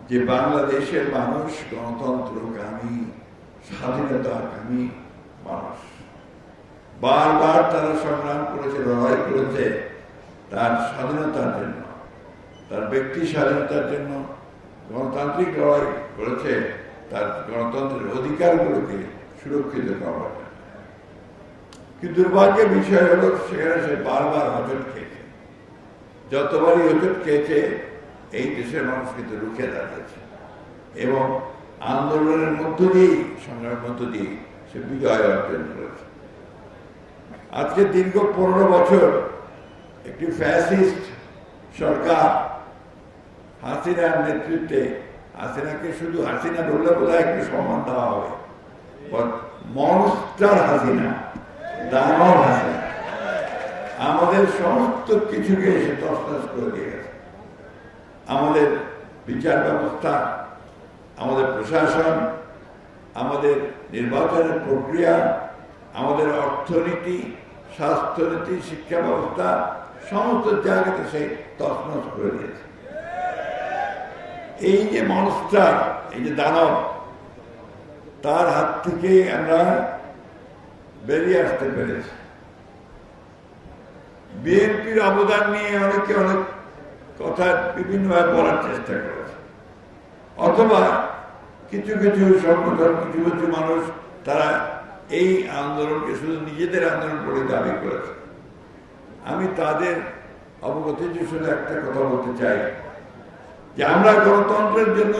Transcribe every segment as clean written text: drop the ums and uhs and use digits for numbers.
যে বাংলাদেশের মানুষ গণতন্ত্রকামী, স্বাধীনতাকামী মানুষ। বারবার তারা সংগ্রাম করেছে, লড়াই করেছে তার স্বাধীনতার জন্য, তার ব্যক্তি স্বাধীনতার জন্য, গণতান্ত্রিক লড়াই করেছে তার গণতন্ত্রের অধিকারগুলোকে সুরক্ষিত করার জন্য। কিন্তু দুর্ভাগ্যের বিষয় হল সেখানে সে বারবার হোঁচট খেয়েছে। যতবারই হোঁচট খেয়েছে এই দেশের মানুষ কিন্তু রুখে দাঁড়িয়েছে এবং আন্দোলনের মধ্য দিয়েই, সংগ্রামের মধ্য দিয়েই সে বিজয় অর্জন করেছে। আজকে দীর্ঘ 15 বছর একটি ফ্যাসিস্ট সরকার হাসিনার নেতৃত্বে, হাসিনাকে শুধু হাসিনা বললে বোধ হয় একটু সম্মান দেওয়া হবে, মনস্টার হাসিনা, দানব হাসিনা আমাদের সমস্ত কিছুকে এসে তছনছ করে দিয়ে গেছে। আমাদের বিচার ব্যবস্থা, আমাদের প্রশাসন, আমাদের নির্বাচনের প্রক্রিয়া, আমাদের অর্থনীতি, স্বাস্থ্যনীতি, শিক্ষা ব্যবস্থা, সমস্ত জায়গাতে সে তছনছ করে দিয়েছে। এই যে মনস্টার, এই যে দানব, তার হাত থেকে আমরা বেরিয়ে আসতে পেরেছি। বিএনপির অবদান নিয়ে অনেকে অনেক কথা বিভিন্নভাবে বলার চেষ্টা করেছে, অথবা কিছু কিছু সংগঠন, কিছু কিছু মানুষ তারা এই আন্দোলনকে শুধু নিজেদের আন্দোলন বলে দাবি করেছে। আমি তাদের অবগতির জন্য একটা কথা বলতে চাই যে আমরা গণতন্ত্রের জন্য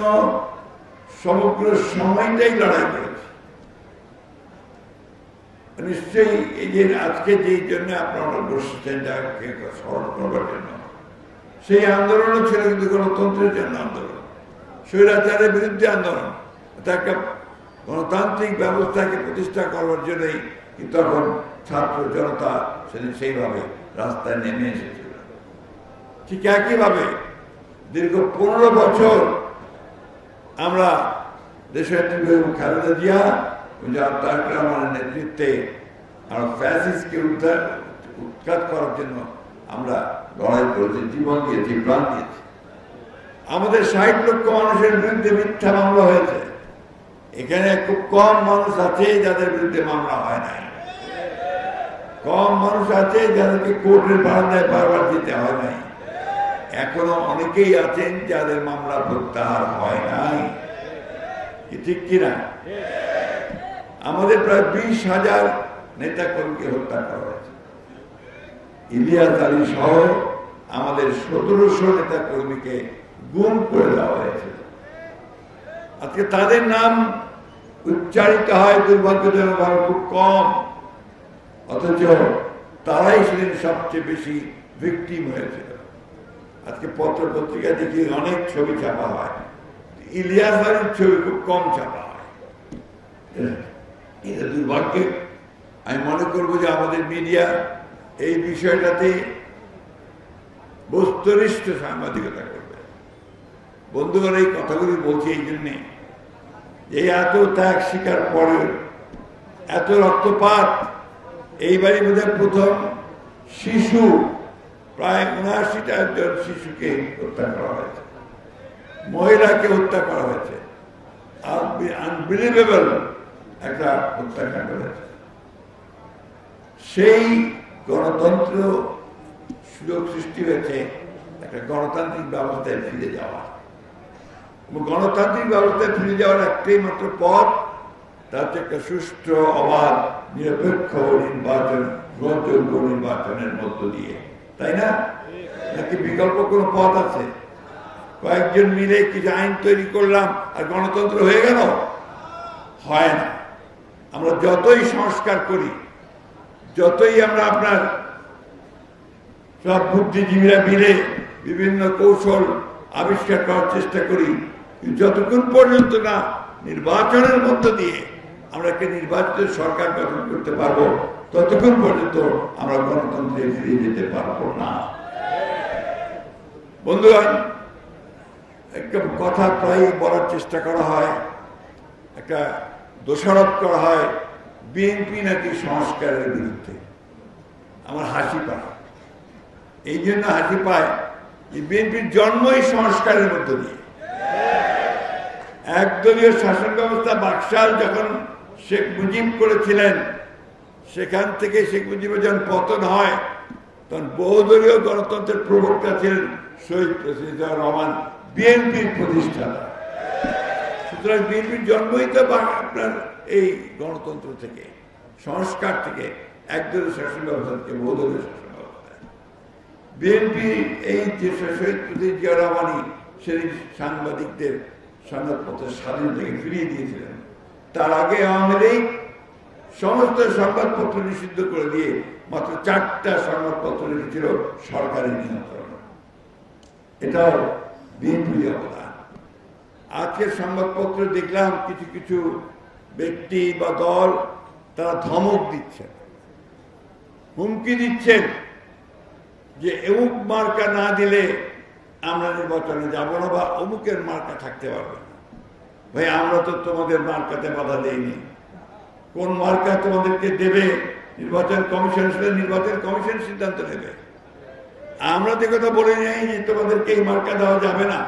সমগ্র সময়টাই লড়াই করেছি। নিশ্চয়ই এই যে আজকে যেই জন্য আপনারা বসেছেন যাকে স্মরণ করবার জন্য, সেই আন্দোলনও ছিল কিন্তু গণতন্ত্রের জন্য আন্দোলন, স্বৈরাচারের বিরুদ্ধে আন্দোলন। এটা একটা গণতান্ত্রিক ব্যবস্থাকে প্রতিষ্ঠা করবার জন্যই কিন্তু তখন ছাত্র জনতা সেদিন সেইভাবে রাস্তায় নেমে এসেছিল। ঠিক একইভাবে দীর্ঘ 15 বছর আমরা দেশের খালেদা জিয়া, তারেক রহমানের নেতৃত্বে আমরা ফ্যাসিস্টকে উৎখাত করার জন্য আমরা লড়াই করেছি, জীবন দিয়েছি, প্রাণ দিয়েছি। আমাদের 60 লক্ষ মানুষের বিরুদ্ধে মিথ্যা মামলা হয়েছে। এখানে খুব কম মানুষ আছে যাদের বিরুদ্ধে মামলা হয় নাই, কম মানুষ আছে যাদেরকে কোর্টের বারান্দায় বারবার দিতে হয় নাই। এখনো অনেকেই আছেন যাদের মামলা প্রত্যাহার হয় নাই, ঠিক কিনা? আমাদের প্রায় 20,000 নেতা কর্মীকে হত্যা করা হয়েছে। ইলিয়াস আলী সহ আমাদের 1700 নেতা কর্মীকে গুম করে দেওয়া হয়েছে। আজকে তাদের নাম উচ্চারিত হয় দুর্ভাগ্যজনকভাবে খুব কম, অথচ তারাই সেদিন সবচেয়ে বেশি ভিকটিম হয়েছিল। আজকে পত্র পত্রিকা দেখি অনেক ছবি ছাপা হয়, ইলিয়াস আলীর ছবি খুব কম ছাপা হয়। এটা দুর্ভাগ্য। আমি মনে করবো যে আমাদের মিডিয়া এই বিষয়টাতে বস্তুনিষ্ঠ সাংবাদিকতা করবে। বন্ধুগণ, এই কথাগুলি বলছি এই জন্যে যে এত ত্যাগ শিকার পরে, এত রক্তপাত, এইবারই বোধহয় প্রথম শিশু, প্রায় 79টা জন শিশুকে হত্যা করা হয়েছে, মহিলাকে হত্যা করা হয়েছে, আনবিলিভেবল একটা হত্যাকাণ্ড হয়েছে। সেই গণতন্ত্র সুযোগ সৃষ্টি হয়েছে একটা গণতান্ত্রিক ব্যবস্থায় ফিরে যাওয়া। গণতান্ত্রিক ব্যবস্থায় ফিরে যাওয়ার একটাই মাত্র পথ, তার হচ্ছে একটা সুষ্ঠু, অবাধ, নিরপেক্ষ নির্বাচন, গ্রহণযোগ্য নির্বাচনের মধ্য দিয়ে, তাই না? নাকি বিকল্প কোনো পথ আছে? কয়েকজন মিলে কিছু আইন তৈরি করলাম আর গণতন্ত্র হয়ে গেল? হয় না। আমরা যতই সংস্কার করি, যতই আমরা আপনার সব বুদ্ধিজীবীরা মিলে বিভিন্ন কৌশল আবিষ্কার করার চেষ্টা করি, যতক্ষণ পর্যন্ত না নির্বাচনের মধ্য দিয়ে আমরা একটা নির্বাচিত সরকার গঠন করতে পারবো, ততক্ষণ পর্যন্ত আমরা গণতন্ত্রে ফিরে যেতে পারবো না। বন্ধুগণ, একটা কথা প্রায় বলার চেষ্টা করা হয়, একটা দোষারোপ করা হয়, বিএনপি নাকি সংস্কারের বিরুদ্ধে। আমার হাসি পায়। এই জন্য হাসি পায় যে বিএনপির জন্মই সংস্কারের মধ্য দিয়ে। একদলীয় শাসন ব্যবস্থা বাকশাল যখন শেখ মুজিব করেছিলেন, সেখান থেকে শেখ মুজিবের যখন পতন হয়, তখন বহুদলীয় গণতন্ত্রের প্রবক্তা ছিলেন শহীদ প্রেসিডেন্ট জিয়াউর রহমান, বিএনপির প্রতিষ্ঠাতা। সুতরাং বিএনপির জন্মই তো আপনার এই গণতন্ত্র থেকে, সংস্কার থেকে, একদলীয় শাসন ব্যবস্থা থেকে বহুদলীয় শাসন ব্যবস্থা। বিএনপি এই যে শহীদ প্রেসিডেন্ট জিয়াউর রহমানই সেই সাংবাদিকদের সংবাদপত্রের স্বাধীনতাকে ফিরিয়ে দিয়েছিলেন। তার আগে আওয়ামী লীগ সমস্ত সংবাদপত্র নিষিদ্ধ করে দিয়ে মাত্র 4টা সংবাদপত্র রেখেছিল সরকারের নিয়ন্ত্রণ। এটাও বিএনপির অবদান। আজকের সংবাদপত্র দেখলাম কিছু কিছু ব্যক্তি বা দল তারা ধমক দিচ্ছেন, হুমকি দিচ্ছেন যে অমুক মার্কা না দিলে আমরা নির্বাচনে যাব না, বা অমুকের মার্কা থাকতে পারবে না। ভাই, আমরা তো তোমাদের মার্কাতে বাধা দেইনি। কোন মার্কা তোমাদেরকে দেবে নির্বাচন কমিশন, সেটা নির্বাচন কমিশন সিদ্ধান্ত নেবে। আমরা যে কথা বলে যাই যে তোমাদেরকে এই মার্কা দেওয়া যাবে না,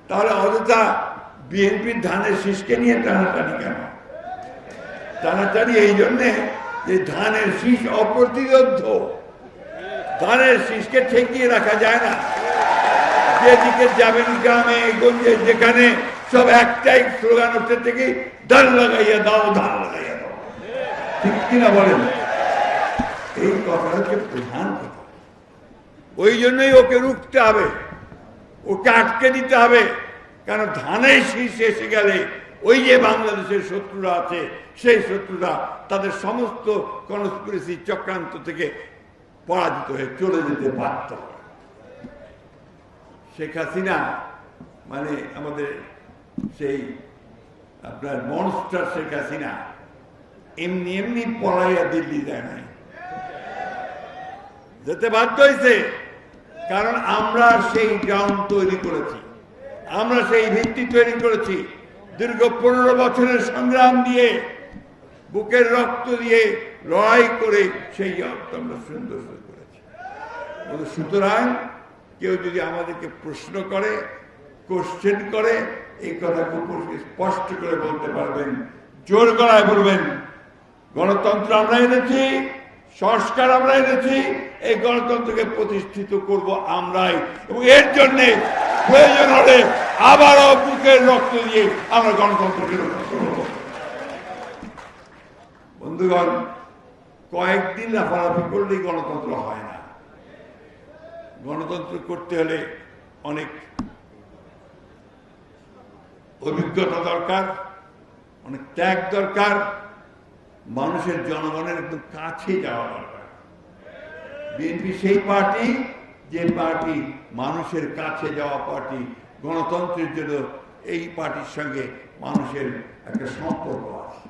তাহলে অযথা বিএনপির ধানের শীষকে নিয়ে টানাটানি কেন? টানাটানি এই জন্যে যে ধানের শীষ অপ্রতিরোধ্য, ধানের শীষকে ঠেকিয়ে রাখা যায় না। যেদিকে যাবেন গ্রামে গঞ্জে যেখানে সব একটাই স্লোগান উঠতে থেকে ধান লাগাইয়া দাও, ধান লাগাইয়া দাও, ঠিক কিনা বলেন? এই কথাটা হচ্ছে প্রধান কথা। ওই জন্যই ওকে রুখতে হবে, ওকে আটকে দিতে হবে। কারণ ধানের শীষ এসে গেলে ওই যে বাংলাদেশের শত্রুরা আছে, সেই শত্রুরা তাদের সমস্ত কনস্পিরেসি চক্রান্ত থেকে পরাজিত হয়ে চলে যেতে বাধ্য। শেখ হাসিনা মানে আমাদের সেই আপনার মনস্টার শেখ হাসিনা এমনি এমনি পলাইয়া দিল্লি যায় নাই, যেতে বাধ্য হয়েছে। কারণ আমরা সেই গ্রাউন্ড তৈরি করেছি, আমরা সেই ভিত্তি তৈরি করেছি। দীর্ঘ 15 বছরের সংগ্রাম দিয়ে, বুকের রক্ত দিয়ে লড়াই করে সেই আমরা সুন্দর করেছি। সুতরাং কেউ যদি আমাদেরকে প্রশ্ন করে, কোশ্চেন করে, এই কথা খুব স্পষ্ট করে বলতে পারবেন, জোর গলায় বলবেন, গণতন্ত্র আমরা এনেছি, সংস্কার আমরা এনেছি, এই গণতন্ত্রকে প্রতিষ্ঠিত করব আমরাই, এবং এর জন্যে প্রয়োজন হলে আবারও বুকের রক্ত দিয়ে আমরা গণতন্ত্রকে রক্ষা করব। বন্ধুগণ, কয়েকদিন লাফালাফি করলেই গণতন্ত্র হয় না। গণতন্ত্র করতে হলে অনেক অভিজ্ঞতা দরকার, অনেক ত্যাগ দরকার, মানুষের জনগণের একদম কাছে যাওয়া দরকার। বিএনপি সেই পার্টি যে পার্টি মানুষের কাছে যাওয়া পার্টি। গণতন্ত্রের জন্য এই পার্টির সঙ্গে মানুষের একটা সম্পর্ক আছে।